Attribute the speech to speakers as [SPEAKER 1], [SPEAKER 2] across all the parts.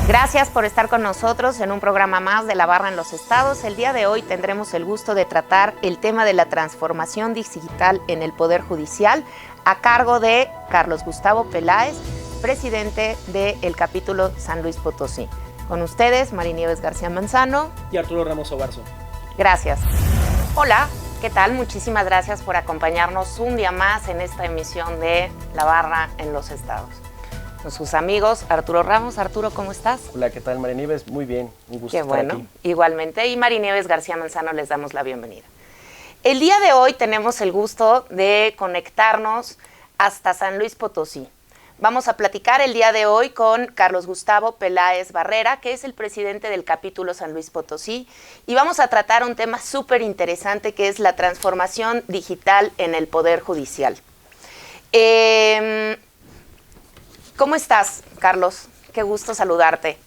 [SPEAKER 1] Gracias por estar con nosotros en un programa más de La Barra en los Estados. El día de hoy tendremos el gusto de tratar el tema de la transformación digital en el Poder Judicial a cargo de Carlos Gustavo Peláez, presidente del capítulo San Luis Potosí. Con ustedes, Marinieves García Manzano
[SPEAKER 2] y Arturo Ramos Obarzo.
[SPEAKER 1] Gracias. Hola, ¿qué tal? Muchísimas gracias por acompañarnos un día más en esta emisión de La Barra en los Estados. Con sus amigos Arturo Ramos. Arturo, ¿cómo estás?
[SPEAKER 2] Hola, ¿qué tal, Marinieves? Muy bien, un gusto
[SPEAKER 1] estar
[SPEAKER 2] aquí.
[SPEAKER 1] Qué bueno, igualmente. Y Marinieves García Manzano, les damos la bienvenida. El día de hoy tenemos el gusto de conectarnos hasta San Luis Potosí. Vamos a platicar el día de hoy con Carlos Gustavo Peláez Barrera, que es el presidente del capítulo San Luis Potosí, y vamos a tratar un tema súper interesante que es la transformación digital en el Poder Judicial. ¿Cómo estás, Carlos? Qué gusto saludarte.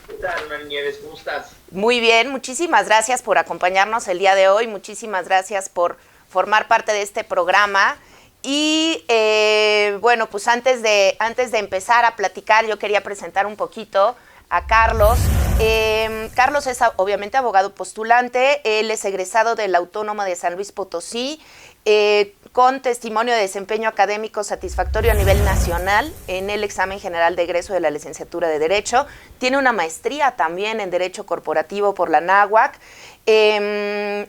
[SPEAKER 3] ¿Qué tal, Marinieves? ¿Cómo estás?
[SPEAKER 1] Muy bien, muchísimas gracias por acompañarnos el día de hoy, muchísimas gracias por formar parte de este programa. Y bueno, pues antes de empezar a platicar, yo quería presentar un poquito a Carlos. Carlos es obviamente abogado postulante, él es egresado de la Autónoma de San Luis Potosí, con testimonio de desempeño académico satisfactorio a nivel nacional en el examen general de egreso de la licenciatura de Derecho. Tiene una maestría también en Derecho Corporativo por la ANAHUAC.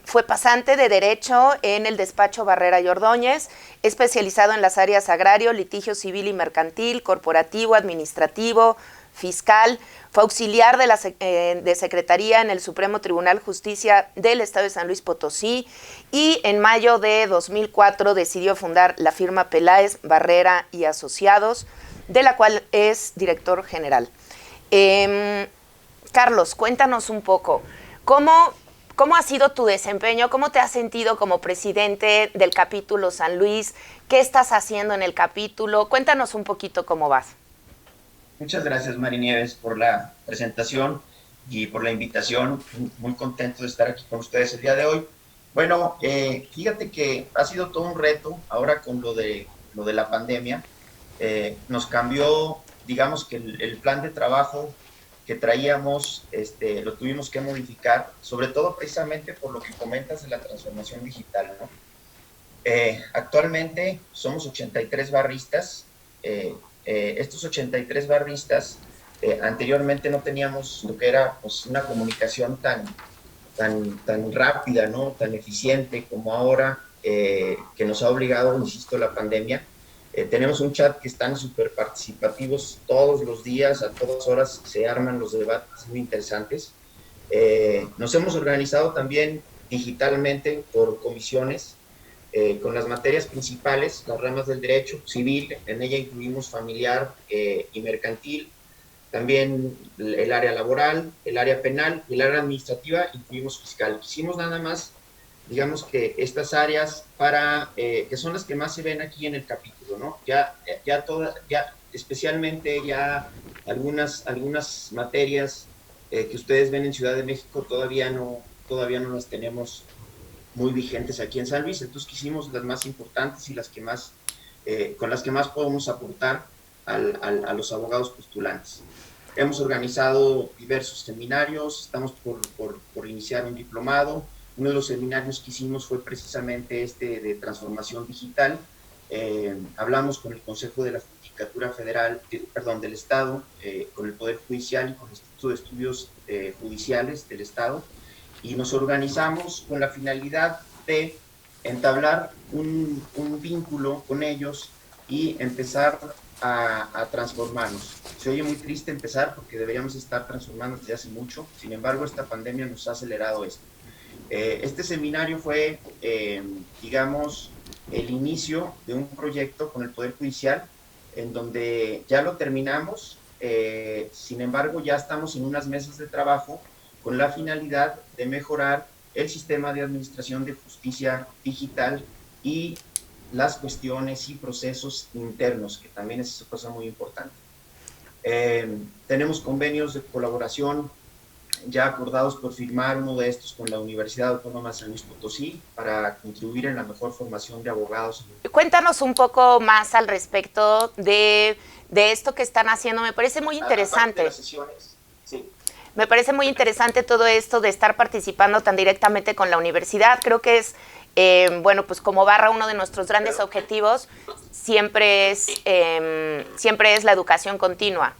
[SPEAKER 1] Fue pasante de Derecho en el despacho Barrera y Ordóñez, especializado en las áreas agrario, litigio civil y mercantil, corporativo, administrativo, fiscal. Fue auxiliar de Secretaría en el Supremo Tribunal de Justicia del Estado de San Luis Potosí y en mayo de 2004 decidió fundar la firma Peláez, Barrera y Asociados, de la cual es director general. Carlos, cuéntanos un poco, ¿cómo ha sido tu desempeño? ¿Cómo te has sentido como presidente del capítulo San Luis? ¿Qué estás haciendo en el capítulo? Cuéntanos un poquito cómo vas.
[SPEAKER 3] Muchas gracias, Marinieves, por la presentación y por la invitación. Muy contento de estar aquí con ustedes el día de hoy. Bueno, fíjate que ha sido todo un reto ahora con lo de la pandemia. Nos cambió, digamos que el plan de trabajo que traíamos, lo tuvimos que modificar, sobre todo precisamente por lo que comentas de la transformación digital, ¿no? Actualmente somos 83 barristas. Estos 83 barristas, anteriormente no teníamos lo que era pues, una comunicación tan rápida, ¿no? Tan eficiente como ahora, que nos ha obligado, insisto, la pandemia. Tenemos un chat que están súper participativos todos los días, a todas horas se arman los debates muy interesantes. Nos hemos organizado también digitalmente por comisiones, con las materias principales, las ramas del derecho civil, en ella incluimos familiar y mercantil, también el área laboral, el área penal, el área administrativa, incluimos fiscal. Quisimos nada más, digamos que estas áreas que son las que más se ven aquí en el capítulo, ¿no? Ya especialmente ya algunas materias que ustedes ven en Ciudad de México todavía no las tenemos muy vigentes aquí en San Luis, entonces quisimos las más importantes y las que más, con las que más podemos aportar a los abogados postulantes. Hemos organizado diversos seminarios, estamos por iniciar un diplomado. Uno de los seminarios que hicimos fue precisamente de transformación digital. Hablamos con el Consejo de la Judicatura Federal, del Estado, con el Poder Judicial y con el Instituto de Estudios Judiciales del Estado, y nos organizamos con la finalidad de entablar un vínculo con ellos y empezar a transformarnos. Se oye muy triste empezar porque deberíamos estar transformando desde hace mucho, sin embargo esta pandemia nos ha acelerado esto. Este seminario fue, digamos, el inicio de un proyecto con el Poder Judicial en donde ya lo terminamos, sin embargo ya estamos en unas mesas de trabajo con la finalidad de mejorar el sistema de administración de justicia digital y las cuestiones y procesos internos, que también es una cosa muy importante. Tenemos convenios de colaboración ya acordados por firmar uno de estos con la Universidad Autónoma de San Luis Potosí para contribuir en la mejor formación de abogados.
[SPEAKER 1] Cuéntanos un poco más al respecto de esto que están haciendo. Me parece muy interesante.
[SPEAKER 3] De las sesiones, sí.
[SPEAKER 1] Me parece muy interesante todo esto de estar participando tan directamente con la universidad. Creo que es, bueno, pues como Barra, uno de nuestros grandes objetivos siempre es la educación continua.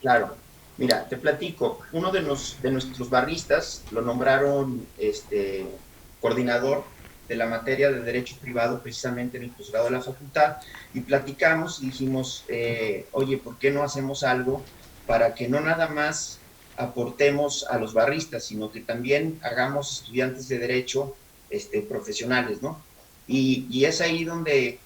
[SPEAKER 3] Claro. Mira, te platico. Uno de nuestros barristas lo nombraron coordinador de la materia de Derecho Privado precisamente en el posgrado de la facultad, y platicamos y dijimos, oye, ¿por qué no hacemos algo para que no nada más aportemos a los barristas, sino que también hagamos estudiantes de derecho profesionales, ¿no? Y es ahí donde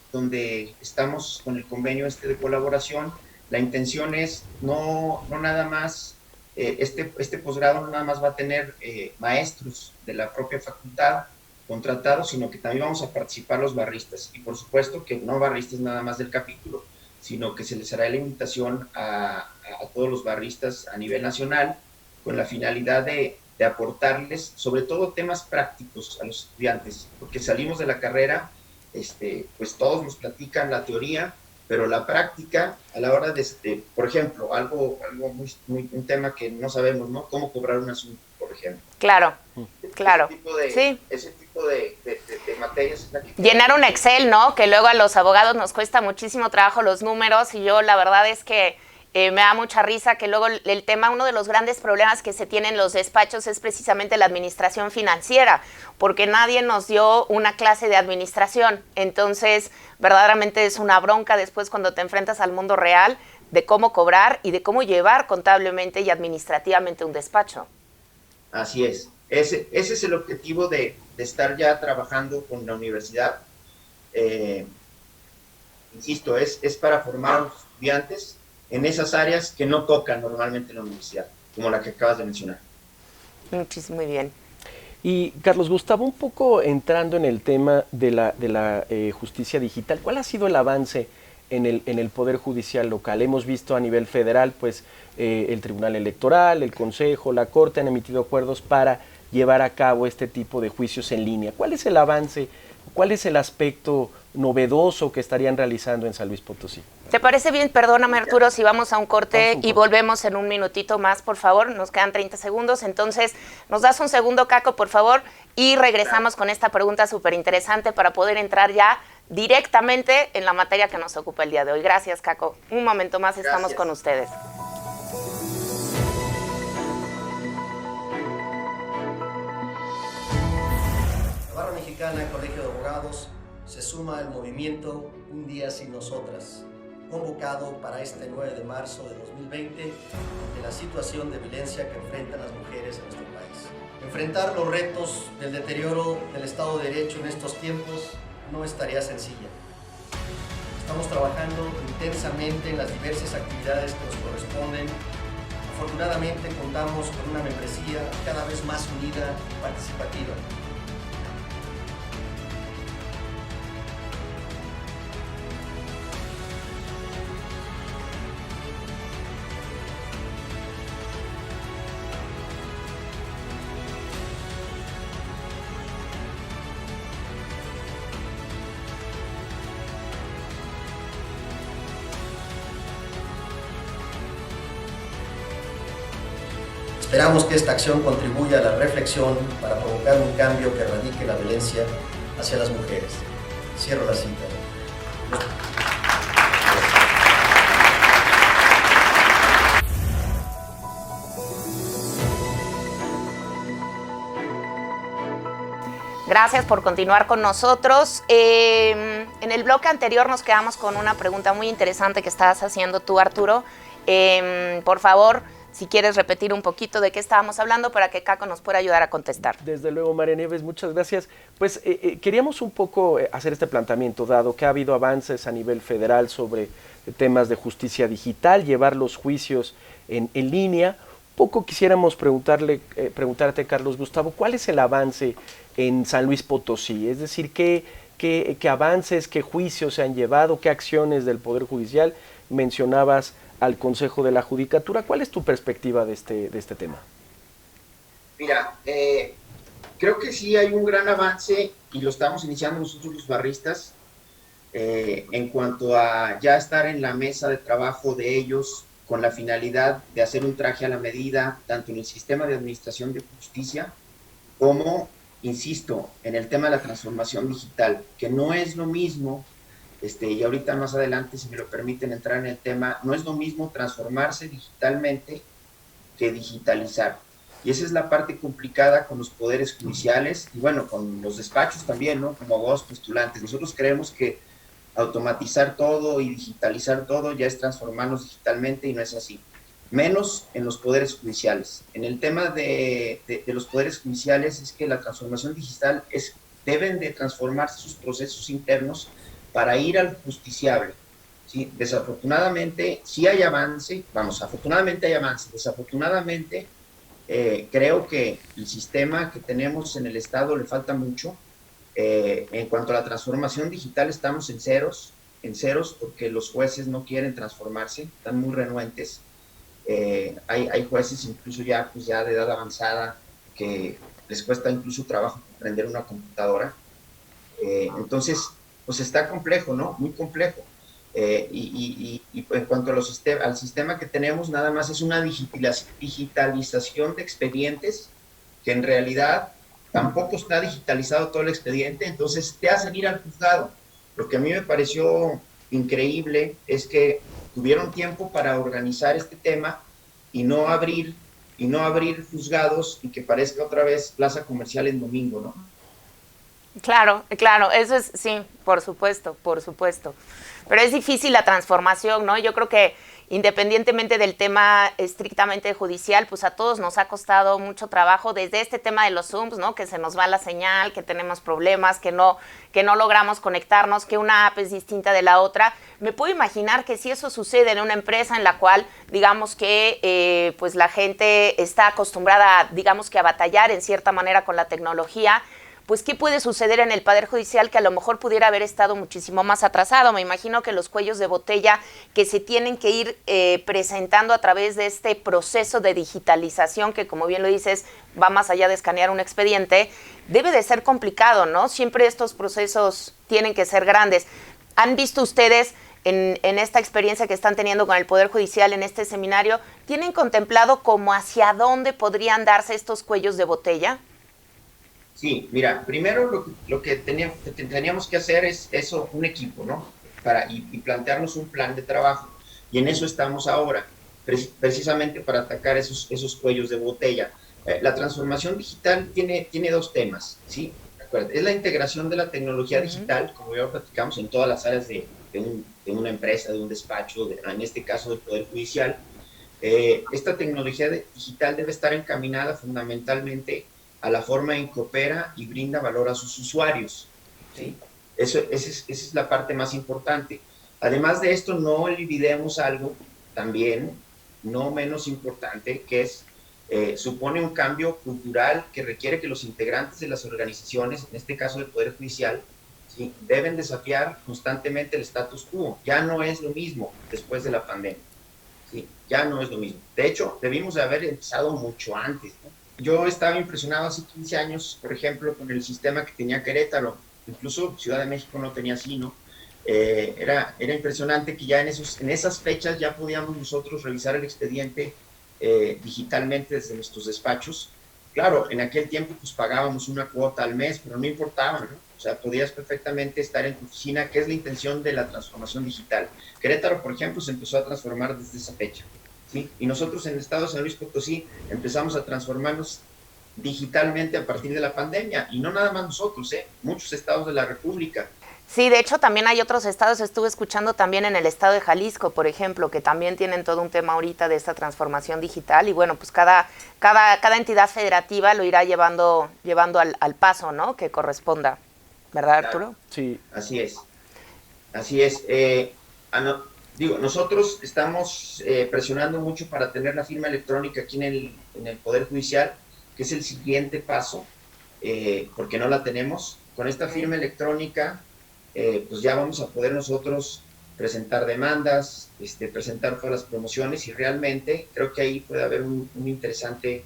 [SPEAKER 3] estamos con el convenio de colaboración. La intención es no nada más, este posgrado no nada más va a tener maestros de la propia facultad contratados, sino que también vamos a participar los barristas, y por supuesto que no barristas nada más del capítulo, sino que se les hará la invitación a todos los barristas a nivel nacional, con la finalidad de aportarles sobre todo temas prácticos a los estudiantes, porque salimos de la carrera, pues todos nos platican la teoría, pero la práctica a la hora de por ejemplo, algo un tema que no sabemos, ¿no? Cómo cobrar un asunto, por ejemplo.
[SPEAKER 1] Claro, claro.
[SPEAKER 3] Ese tipo de materias es la que...
[SPEAKER 1] Llenar un Excel, ¿no? Que luego a los abogados nos cuesta muchísimo trabajo los números, y yo la verdad es que me da mucha risa que luego el tema, uno de los grandes problemas que se tienen en los despachos es precisamente la administración financiera, porque nadie nos dio una clase de administración. Entonces, verdaderamente es una bronca después cuando te enfrentas al mundo real de cómo cobrar y de cómo llevar contablemente y administrativamente un despacho.
[SPEAKER 3] Así es. Ese es el objetivo de estar ya trabajando con la universidad. Insisto, es para formar a los estudiantes en esas áreas que no tocan normalmente en la universidad, como la que acabas de mencionar.
[SPEAKER 1] Muchísimo, muy bien.
[SPEAKER 2] Y Carlos Gustavo, un poco entrando en el tema de la justicia digital, ¿cuál ha sido el avance en el Poder Judicial local? Hemos visto a nivel federal, pues el Tribunal Electoral, el Consejo, la Corte han emitido acuerdos para llevar a cabo este tipo de juicios en línea. ¿Cuál es el avance? ¿Cuál es el aspecto novedoso que estarían realizando en San Luis Potosí?
[SPEAKER 1] ¿Te parece bien? Perdóname, Arturo, si vamos a un corte y volvemos en un minutito más, por favor. Nos quedan 30 segundos. Entonces, nos das un segundo, Caco, por favor, y regresamos con esta pregunta súper interesante para poder entrar ya directamente en la materia que nos ocupa el día de hoy. Gracias, Caco. Un momento más, estamos con ustedes.
[SPEAKER 4] La Barra Mexicana Colegio de Abogados se suma al movimiento Un Día Sin Nosotras, convocado para este 9 de marzo de 2020 ante la situación de violencia que enfrentan las mujeres en nuestro país. Enfrentar los retos del deterioro del Estado de Derecho en estos tiempos no es tarea sencilla. Estamos trabajando intensamente en las diversas actividades que nos corresponden. Afortunadamente contamos con una membresía cada vez más unida y participativa. Esperamos que esta acción contribuya a la reflexión para provocar un cambio que erradique la violencia hacia las mujeres. Cierro la cita.
[SPEAKER 1] Gracias por continuar con nosotros. En el bloque anterior nos quedamos con una pregunta muy interesante que estabas haciendo tú, Arturo. Por favor, si quieres repetir un poquito de qué estábamos hablando para que Caco nos pueda ayudar a contestar.
[SPEAKER 2] Desde luego, María Nieves, muchas gracias. Pues queríamos un poco hacer este planteamiento, dado que ha habido avances a nivel federal sobre temas de justicia digital, llevar los juicios en línea. Poco quisiéramos preguntarte, Carlos Gustavo, ¿cuál es el avance en San Luis Potosí? Es decir, ¿qué avances, qué juicios se han llevado, qué acciones del Poder Judicial? Mencionabas al Consejo de la Judicatura. ¿Cuál es tu perspectiva de este tema?
[SPEAKER 3] Mira, creo que sí hay un gran avance y lo estamos iniciando nosotros los barristas en cuanto a ya estar en la mesa de trabajo de ellos con la finalidad de hacer un traje a la medida, tanto en el sistema de administración de justicia como, insisto, en el tema de la transformación digital, que no es lo mismo, y ahorita más adelante, si me lo permiten entrar en el tema, no es lo mismo transformarse digitalmente que digitalizar. Y esa es la parte complicada con los poderes judiciales y bueno, con los despachos también, ¿no? Como abogados postulantes. Nosotros creemos que automatizar todo y digitalizar todo ya es transformarnos digitalmente y no es así. Menos en los poderes judiciales. En el tema de los poderes judiciales es que la transformación digital deben de transformarse sus procesos internos para ir al justiciable. ¿Sí? Desafortunadamente, sí hay avance, afortunadamente hay avance, desafortunadamente creo que el sistema que tenemos en el Estado le falta mucho. En cuanto a la transformación digital estamos en ceros porque los jueces no quieren transformarse, están muy renuentes. Hay jueces incluso ya de edad avanzada que les cuesta incluso trabajo aprender una computadora. Entonces, pues está complejo, ¿no? Muy complejo. Y en cuanto a al sistema que tenemos, nada más es una digitalización de expedientes que en realidad tampoco está digitalizado todo el expediente, entonces te hacen ir al juzgado. Lo que a mí me pareció increíble es que tuvieron tiempo para organizar este tema y no abrir juzgados y que parezca otra vez plaza comercial en domingo, ¿no?
[SPEAKER 1] Claro, claro, eso es, sí, por supuesto, por supuesto. Pero es difícil la transformación, ¿no? Yo creo que independientemente del tema estrictamente judicial, pues a todos nos ha costado mucho trabajo, desde este tema de los Zooms, ¿no? Que se nos va la señal, que tenemos problemas, que no logramos conectarnos, que una app es distinta de la otra. Me puedo imaginar que si eso sucede en una empresa en la cual, digamos que pues la gente está acostumbrada, digamos que a batallar en cierta manera con la tecnología, pues ¿qué puede suceder en el Poder Judicial que a lo mejor pudiera haber estado muchísimo más atrasado? Me imagino que los cuellos de botella que se tienen que ir presentando a través de este proceso de digitalización, que como bien lo dices, va más allá de escanear un expediente, debe de ser complicado, ¿no? Siempre estos procesos tienen que ser grandes. ¿Han visto ustedes en esta experiencia que están teniendo con el Poder Judicial en este seminario, tienen contemplado como hacia dónde podrían darse estos cuellos de botella?
[SPEAKER 3] Sí, mira, primero lo que teníamos que hacer es eso, un equipo, ¿no? Y plantearnos un plan de trabajo. Y en eso estamos ahora, precisamente para atacar esos cuellos de botella. La transformación digital tiene dos temas, ¿sí? Acuérdate, es la integración de la tecnología digital, como ya platicamos, en todas las áreas de una empresa, de un despacho, en este caso del Poder Judicial. Esta tecnología digital debe estar encaminada fundamentalmente a la forma en que opera y brinda valor a sus usuarios, ¿sí? Esa es la parte más importante. Además de esto, no olvidemos algo también, no menos importante, que es, supone un cambio cultural que requiere que los integrantes de las organizaciones, en este caso del Poder Judicial, ¿sí?, deben desafiar constantemente el status quo. Ya no es lo mismo después de la pandemia, ¿sí? Ya no es lo mismo. De hecho, debimos de haber empezado mucho antes, ¿no? Yo estaba impresionado hace 15 años, por ejemplo, con el sistema que tenía Querétaro. Incluso Ciudad de México no tenía así, ¿no? Era impresionante que ya en esas fechas ya podíamos nosotros revisar el expediente digitalmente desde nuestros despachos. Claro, en aquel tiempo pues pagábamos una cuota al mes, pero no importaba, ¿no? O sea, podías perfectamente estar en tu oficina, que es la intención de la transformación digital. Querétaro, por ejemplo, se empezó a transformar desde esa fecha, ¿sí? Y nosotros en el estado de San Luis Potosí empezamos a transformarnos digitalmente a partir de la pandemia, y no nada más nosotros, muchos estados de la República.
[SPEAKER 1] Sí, de hecho también hay otros estados, estuve escuchando también en el estado de Jalisco, por ejemplo, que también tienen todo un tema ahorita de esta transformación digital, y bueno, pues cada entidad federativa lo irá llevando al paso, ¿no?, que corresponda, ¿verdad, Arturo?
[SPEAKER 2] Sí.
[SPEAKER 3] Así es. Nosotros estamos presionando mucho para tener la firma electrónica aquí en el Poder Judicial, que es el siguiente paso, porque no la tenemos. Con esta firma electrónica, pues ya vamos a poder nosotros presentar demandas, presentar todas las promociones, y realmente creo que ahí puede haber un interesante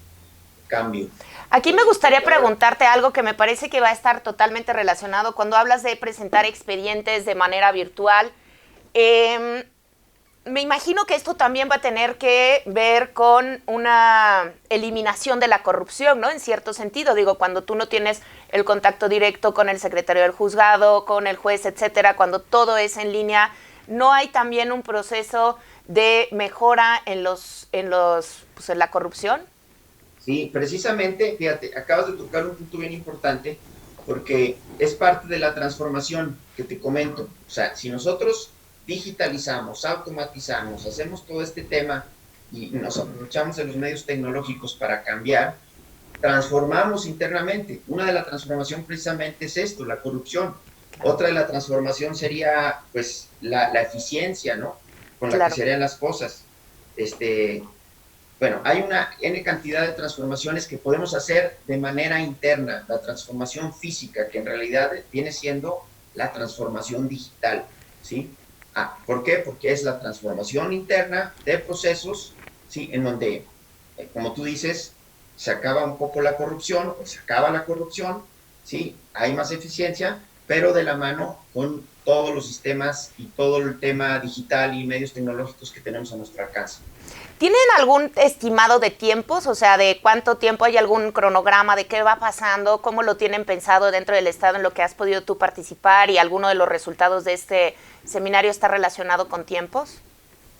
[SPEAKER 3] cambio.
[SPEAKER 1] Aquí me gustaría preguntarte algo que me parece que va a estar totalmente relacionado. Cuando hablas de presentar expedientes de manera virtual, me imagino que esto también va a tener que ver con una eliminación de la corrupción, ¿no? En cierto sentido, digo, cuando tú no tienes el contacto directo con el secretario del juzgado, con el juez, etcétera, cuando todo es en línea, ¿no hay también un proceso de mejora en la corrupción?
[SPEAKER 3] Sí, precisamente, fíjate, acabas de tocar un punto bien importante, porque es parte de la transformación que te comento. O sea, si nosotros digitalizamos, automatizamos, hacemos todo este tema y nos aprovechamos de los medios tecnológicos para cambiar, transformamos internamente. Una de la transformación precisamente es esto, la corrupción. Otra de la transformación sería, pues, la eficiencia, ¿no? Con la que se harían las cosas. Bueno, hay una N cantidad de transformaciones que podemos hacer de manera interna. La transformación física, que en realidad viene siendo la transformación digital, ¿sí? ¿Por qué? Porque es la transformación interna de procesos, ¿sí? En donde, como tú dices, se acaba un poco la corrupción, o se acaba la corrupción, ¿sí? Hay más eficiencia, pero de la mano con todos los sistemas y todo el tema digital y medios tecnológicos que tenemos a nuestro alcance.
[SPEAKER 1] ¿Tienen algún estimado de tiempos? O sea, ¿de cuánto tiempo? ¿Hay algún cronograma de qué va pasando? ¿Cómo lo tienen pensado dentro del Estado en lo que has podido tú participar? ¿Y alguno de los resultados de este seminario está relacionado con tiempos?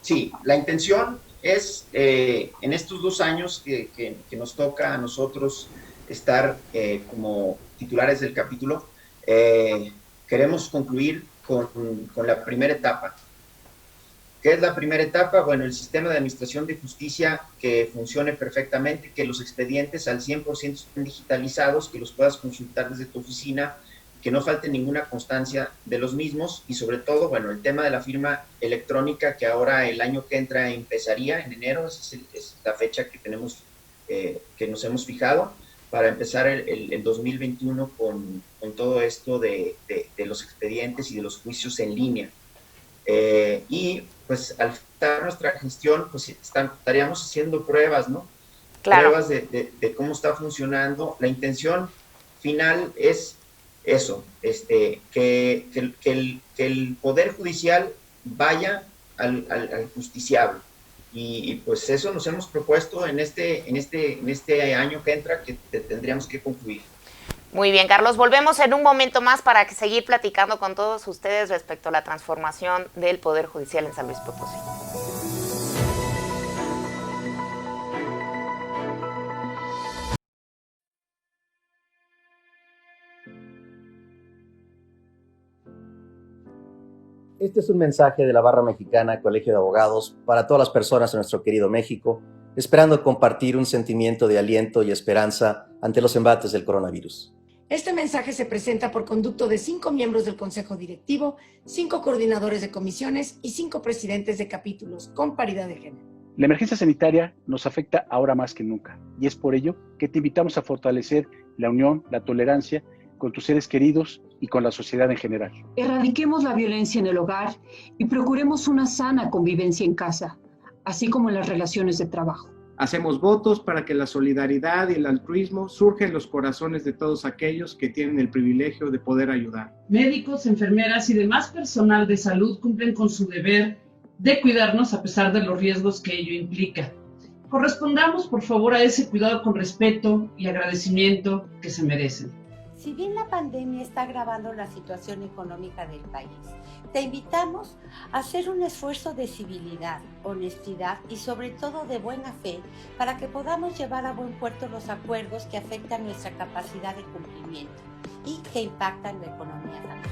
[SPEAKER 3] Sí, la intención es, en estos 2 años que nos toca a nosotros estar como titulares del capítulo, queremos concluir con la primera etapa. ¿Qué es la primera etapa? Bueno, el sistema de administración de justicia que funcione perfectamente, que los expedientes al 100% estén digitalizados, que los puedas consultar desde tu oficina, que no falte ninguna constancia de los mismos y sobre todo, bueno, el tema de la firma electrónica que ahora el año que entra empezaría en enero, es la fecha que tenemos, que nos hemos fijado para empezar el 2021 con todo esto de los expedientes y de los juicios en línea. Y pues al estar nuestra gestión, pues estaríamos haciendo pruebas, ¿no? Claro. Pruebas de cómo está funcionando. La intención final es eso, que el Poder Judicial vaya al justiciable. Y pues eso nos hemos propuesto en este año que entra, que tendríamos que concluir.
[SPEAKER 1] Muy bien, Carlos. Volvemos en un momento más para seguir platicando con todos ustedes respecto a la transformación del Poder Judicial en San Luis Potosí.
[SPEAKER 4] Este es un mensaje de la Barra Mexicana Colegio de Abogados para todas las personas de nuestro querido México, esperando compartir un sentimiento de aliento y esperanza ante los embates del coronavirus.
[SPEAKER 5] Este mensaje se presenta por conducto de 5 miembros del Consejo Directivo, 5 coordinadores de comisiones y 5 presidentes de capítulos, con paridad de género.
[SPEAKER 6] La emergencia sanitaria nos afecta ahora más que nunca, y es por ello que te invitamos a fortalecer la unión, la tolerancia con tus seres queridos y con la sociedad en general.
[SPEAKER 7] Erradiquemos la violencia en el hogar y procuremos una sana convivencia en casa, así como en las relaciones de trabajo.
[SPEAKER 8] Hacemos votos para que la solidaridad y el altruismo surjan en los corazones de todos aquellos que tienen el privilegio de poder ayudar.
[SPEAKER 9] Médicos, enfermeras y demás personal de salud cumplen con su deber de cuidarnos a pesar de los riesgos que ello implica. Correspondamos, por favor, a ese cuidado con respeto y agradecimiento que se merecen.
[SPEAKER 10] Si bien la pandemia está agravando la situación económica del país, te invitamos a hacer un esfuerzo de civilidad, honestidad y sobre todo de buena fe para que podamos llevar a buen puerto los acuerdos que afectan nuestra capacidad de cumplimiento y que impactan la economía familiar.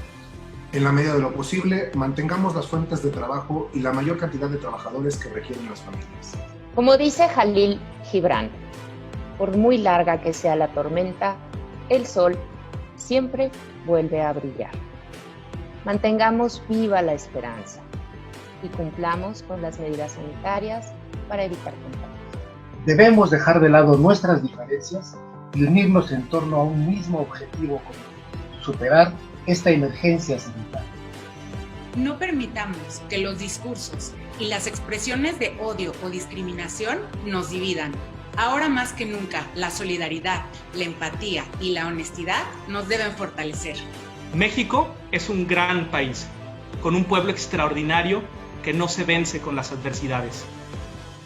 [SPEAKER 11] En la medida de lo posible, mantengamos las fuentes de trabajo y la mayor cantidad de trabajadores que requieren las familias.
[SPEAKER 12] Como dice Jalil Gibran, por muy larga que sea la tormenta, el sol siempre vuelve a brillar. Mantengamos viva la esperanza y cumplamos con las medidas sanitarias para evitar contagios.
[SPEAKER 13] Debemos dejar de lado nuestras diferencias y unirnos en torno a un mismo objetivo común: superar esta emergencia sanitaria.
[SPEAKER 14] No permitamos que los discursos y las expresiones de odio o discriminación nos dividan. Ahora más que nunca, la solidaridad, la empatía y la honestidad nos deben fortalecer.
[SPEAKER 15] México es un gran país, con un pueblo extraordinario que no se vence con las adversidades.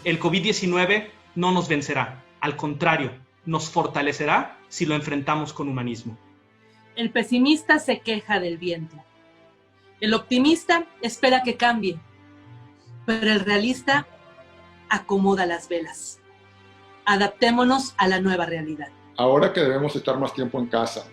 [SPEAKER 15] El COVID-19 no nos vencerá, al contrario, nos fortalecerá si lo enfrentamos con humanismo.
[SPEAKER 16] El pesimista se queja del viento. El optimista espera que cambie, pero el realista acomoda las velas. Adaptémonos a la nueva realidad.
[SPEAKER 17] Ahora que debemos estar más tiempo en casa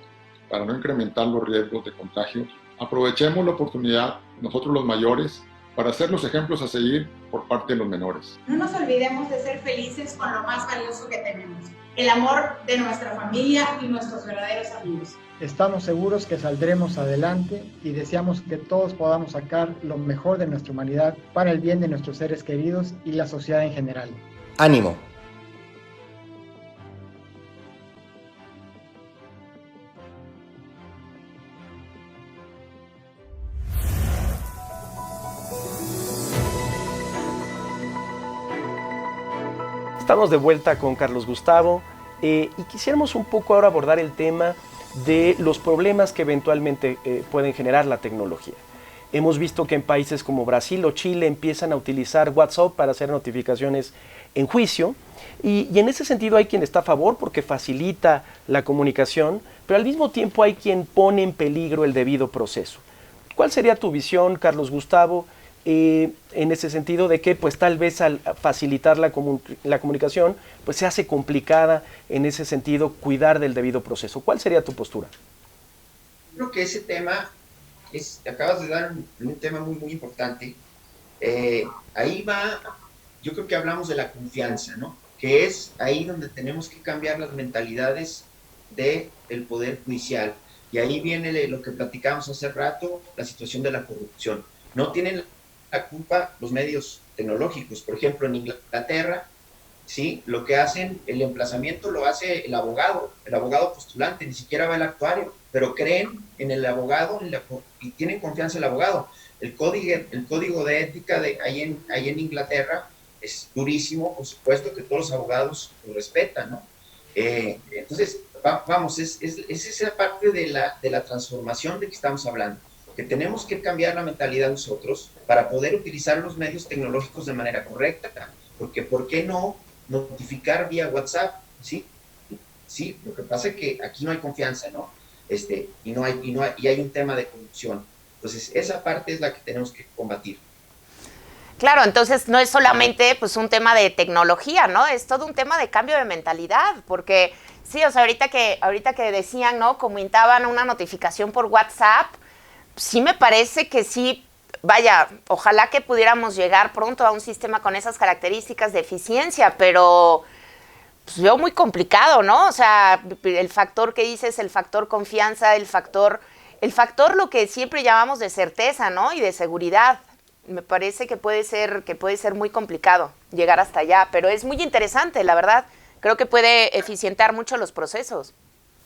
[SPEAKER 17] para no incrementar los riesgos de contagio, aprovechemos la oportunidad, nosotros los mayores, para ser los ejemplos a seguir por parte de los menores.
[SPEAKER 18] No nos olvidemos de ser felices con lo más valioso que tenemos, el amor de nuestra familia y nuestros verdaderos amigos.
[SPEAKER 19] Estamos seguros que saldremos adelante y deseamos que todos podamos sacar lo mejor de nuestra humanidad para el bien de nuestros seres queridos y la sociedad en general.
[SPEAKER 4] ¡Ánimo!
[SPEAKER 2] Estamos de vuelta con Carlos Gustavo y quisiéramos un poco ahora abordar el tema de los problemas que eventualmente pueden generar la tecnología. Hemos visto que en países como Brasil o Chile empiezan a utilizar WhatsApp para hacer notificaciones en juicio y en ese sentido hay quien está a favor porque facilita la comunicación, pero al mismo tiempo hay quien pone en peligro el debido proceso. ¿Cuál sería tu visión, Carlos Gustavo, en ese sentido de que pues tal vez al facilitar la comunicación pues se hace complicada en ese sentido cuidar del debido proceso? ¿Cuál sería tu postura?
[SPEAKER 3] Creo que ese tema acabas de dar un tema muy importante. Ahí va, yo creo que hablamos de la confianza, ¿no? Que es ahí donde tenemos que cambiar las mentalidades del Poder Judicial. Y ahí viene lo que platicábamos hace rato, la situación de la corrupción. No tienen la culpa los medios tecnológicos. Por ejemplo, en Inglaterra, ¿sí? Lo que hacen, el emplazamiento lo hace el abogado postulante, ni siquiera va el actuario, pero creen en el abogado y tienen confianza en el abogado. El código de ética ahí en Inglaterra es durísimo, por supuesto que todos los abogados lo respetan, ¿no? Entonces, vamos, es esa parte de la transformación de que estamos hablando, que tenemos que cambiar la mentalidad nosotros para poder utilizar los medios tecnológicos de manera correcta, porque ¿por qué no notificar vía WhatsApp? Sí, lo que pasa es que aquí no hay confianza, ¿no? Y hay un tema de corrupción. Entonces, esa parte es la que tenemos que combatir.
[SPEAKER 1] Claro, entonces no es solamente pues un tema de tecnología, ¿no? Es todo un tema de cambio de mentalidad, porque sí, o sea, ahorita que decían, ¿no? Comentaban una notificación por WhatsApp, sí me parece que sí, vaya, ojalá que pudiéramos llegar pronto a un sistema con esas características de eficiencia, pero pues veo muy complicado, ¿no? O sea, el factor que dices, el factor confianza, el factor lo que siempre llamamos de certeza, ¿no? Y de seguridad. Me parece que puede ser muy complicado llegar hasta allá, pero es muy interesante, la verdad. Creo que puede eficientar mucho los procesos.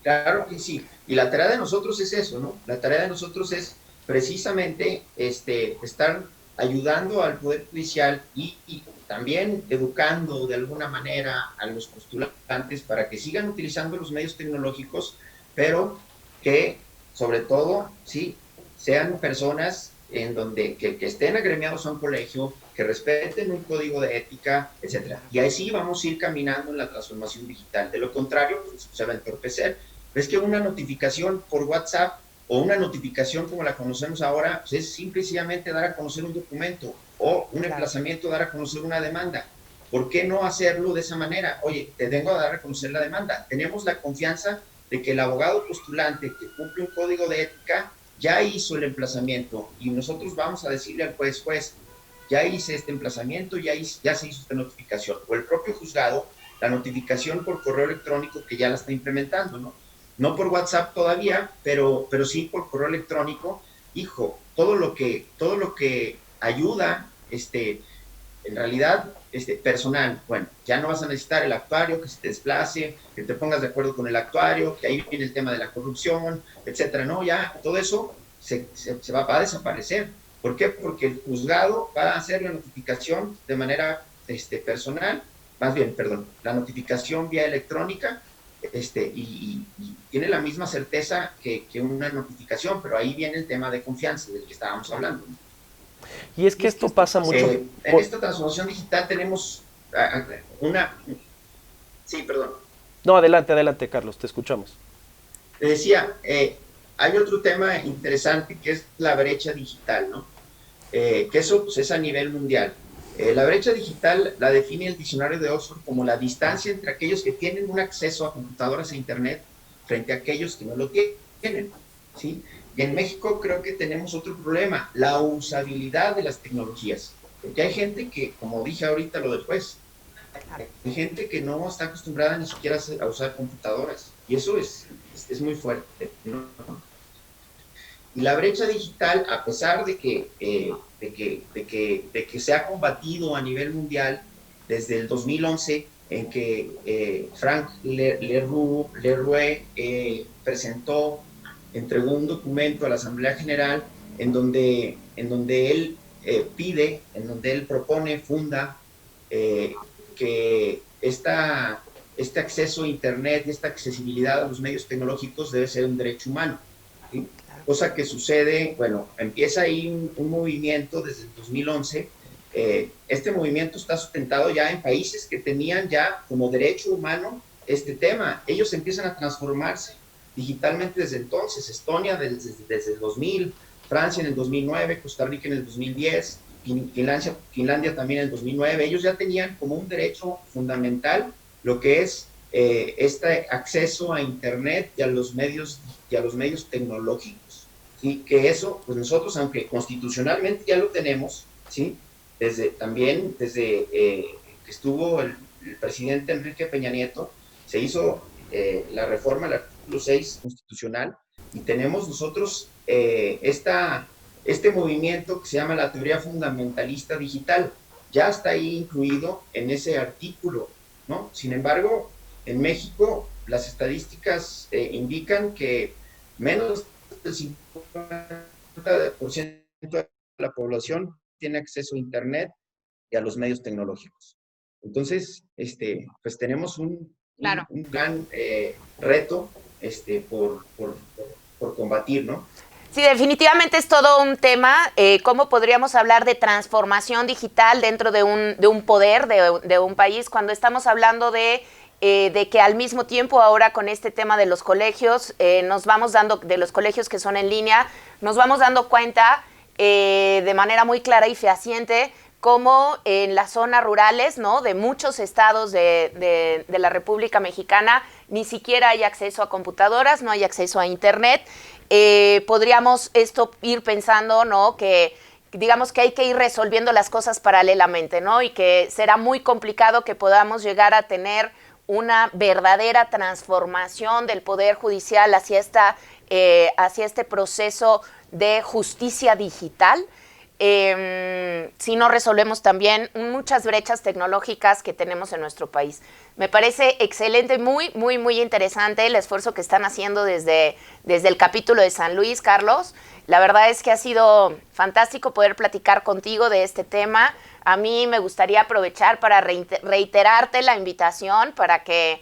[SPEAKER 3] Claro que sí. Y la tarea de nosotros es eso, ¿no? La tarea de nosotros es precisamente estar ayudando al Poder Judicial y también educando de alguna manera a los postulantes para que sigan utilizando los medios tecnológicos, pero que sobre todo sí sean personas en donde que estén agremiados a un colegio, que respeten un código de ética, etcétera. Y así vamos a ir caminando en la transformación digital. De lo contrario, pues, se va a entorpecer. Es que una notificación por WhatsApp o una notificación como la conocemos ahora, pues es simplemente dar a conocer un documento o un emplazamiento, dar a conocer una demanda. ¿Por qué no hacerlo de esa manera? Oye, te vengo a dar a conocer la demanda. Tenemos la confianza de que el abogado postulante que cumple un código de ética ya hizo el emplazamiento y nosotros vamos a decirle al juez, ya hice este emplazamiento, ya se hizo esta notificación. O el propio juzgado, la notificación por correo electrónico que ya la está implementando, ¿no? No por WhatsApp todavía, pero sí por correo electrónico. Hijo, todo lo que ayuda, en realidad, personal, bueno, ya no vas a necesitar el actuario que se te desplace, que te pongas de acuerdo con el actuario, que ahí viene el tema de la corrupción, etcétera, no, ya todo eso se va a desaparecer. ¿Por qué? Porque el juzgado va a hacer la notificación de manera personal la notificación vía electrónica, y tiene la misma certeza que una notificación, pero ahí viene el tema de confianza del que estábamos hablando.
[SPEAKER 2] Y es que esto pasa mucho.
[SPEAKER 3] En esta transformación digital tenemos Sí, perdón.
[SPEAKER 2] No, adelante, Carlos, te escuchamos.
[SPEAKER 3] Te decía, hay otro tema interesante que es la brecha digital, ¿no? Que eso pues, es a nivel mundial. La brecha digital la define el diccionario de Oxford como la distancia entre aquellos que tienen un acceso a computadoras e internet frente a aquellos que no lo tienen, ¿sí? Y en México creo que tenemos otro problema, la usabilidad de las tecnologías. Porque hay gente que, como dije ahorita lo del juez, hay gente que no está acostumbrada ni siquiera a usar computadoras. Y eso es muy fuerte, ¿no? Y la brecha digital, a pesar de que se ha combatido a nivel mundial desde el 2011, en que Frank Leroux entregó un documento a la Asamblea General en donde él funda que este acceso a Internet y esta accesibilidad a los medios tecnológicos debe ser un derecho humano, ¿sí? Cosa que sucede, bueno, empieza ahí un movimiento desde el 2011. Este movimiento está sustentado ya en países que tenían ya como derecho humano este tema. Ellos empiezan a transformarse digitalmente desde entonces. Estonia desde el 2000, Francia en el 2009, Costa Rica en el 2010, Finlandia también en el 2009. Ellos ya tenían como un derecho fundamental lo que es este acceso a Internet y a los medios tecnológicos. Y que eso, pues nosotros, aunque constitucionalmente ya lo tenemos, ¿sí? Desde que estuvo el presidente Enrique Peña Nieto, se hizo la reforma del artículo 6 constitucional, y tenemos nosotros este movimiento que se llama la teoría fundamentalista digital. Ya está ahí incluido en ese artículo, ¿no? Sin embargo, en México las estadísticas indican que menos del 50% de la población tiene acceso a Internet y a los medios tecnológicos. Entonces, pues tenemos un gran reto por combatir, ¿no?
[SPEAKER 1] Sí, definitivamente es todo un tema. ¿Cómo podríamos hablar de transformación digital dentro de un poder, de un país, cuando estamos hablando de que al mismo tiempo ahora con este tema de los colegios, nos vamos dando, de los colegios que son en línea, nos vamos dando cuenta de manera muy clara y fehaciente cómo en las zonas rurales, ¿no?, de muchos estados de la República Mexicana ni siquiera hay acceso a computadoras, no hay acceso a Internet. Podríamos ir pensando, ¿no?, que digamos que hay que ir resolviendo las cosas paralelamente, ¿no?, y que será muy complicado que podamos llegar a tener una verdadera transformación del Poder Judicial hacia este proceso de justicia digital, si no resolvemos también muchas brechas tecnológicas que tenemos en nuestro país. Me parece excelente, muy, muy, muy interesante el esfuerzo que están haciendo desde el capítulo de San Luis, Carlos. La verdad es que ha sido fantástico poder platicar contigo de este tema. A mí me gustaría aprovechar para reiterarte la invitación para que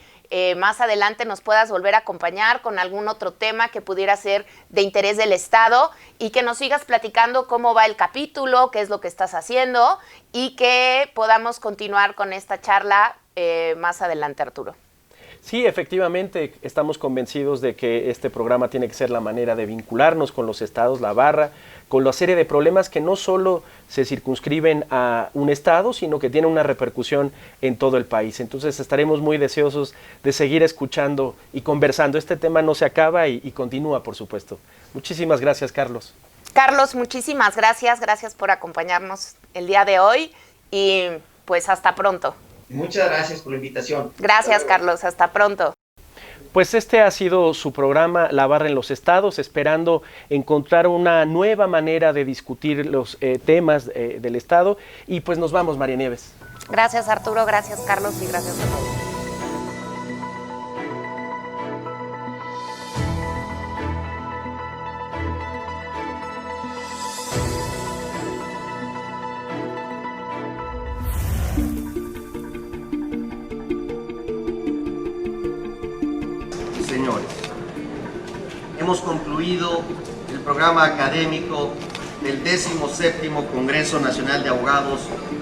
[SPEAKER 1] más adelante nos puedas volver a acompañar con algún otro tema que pudiera ser de interés del Estado y que nos sigas platicando cómo va el capítulo, qué es lo que estás haciendo y que podamos continuar con esta charla más adelante, Arturo.
[SPEAKER 2] Sí, efectivamente, estamos convencidos de que este programa tiene que ser la manera de vincularnos con los estados, la barra, con la serie de problemas que no solo se circunscriben a un estado, sino que tienen una repercusión en todo el país. Entonces estaremos muy deseosos de seguir escuchando y conversando. Este tema no se acaba y continúa, por supuesto. Muchísimas gracias, Carlos.
[SPEAKER 1] Carlos, muchísimas gracias. Gracias por acompañarnos el día de hoy y pues hasta pronto.
[SPEAKER 3] Muchas gracias por la invitación.
[SPEAKER 1] Gracias, Carlos. Hasta pronto.
[SPEAKER 2] Pues este ha sido su programa La Barra en los Estados, esperando encontrar una nueva manera de discutir los temas del Estado. Y pues nos vamos, María Nieves.
[SPEAKER 1] Gracias, Arturo. Gracias, Carlos. Y gracias a todos.
[SPEAKER 4] hemos concluido el programa académico del 17º Congreso Nacional de Abogados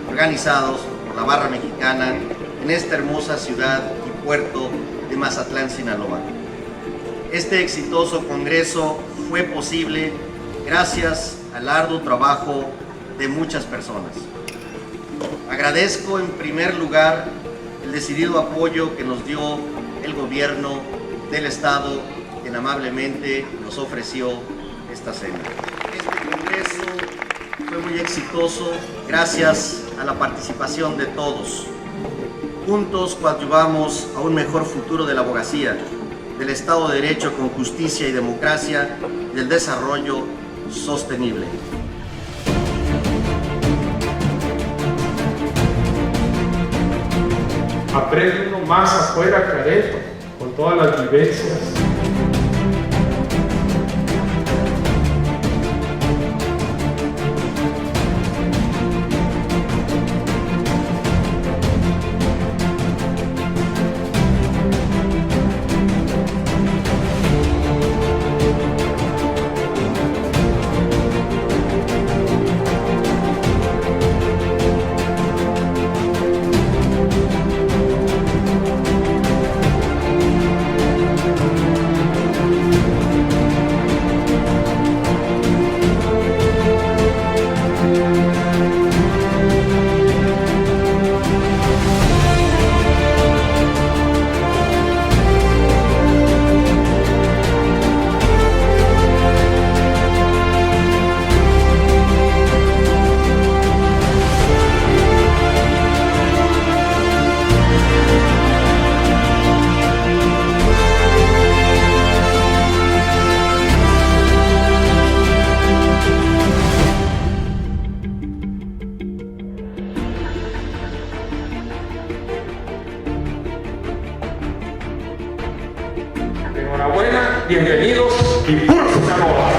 [SPEAKER 4] organizados por la Barra Mexicana en esta hermosa ciudad y puerto de Mazatlán, Sinaloa. Este exitoso congreso fue posible gracias al arduo trabajo de muchas personas. Agradezco en primer lugar el decidido apoyo que nos dio el gobierno del Estado, quien amablemente nos ofreció esta cena. Este congreso fue muy exitoso gracias a la participación de todos. Juntos coadyuvamos a un mejor futuro de la abogacía, del Estado de Derecho con justicia y democracia y del desarrollo sostenible.
[SPEAKER 20] Aprende uno más afuera, Careto, con todas las vivencias. Enhorabuena, bienvenidos y ¡puro Sinaloa!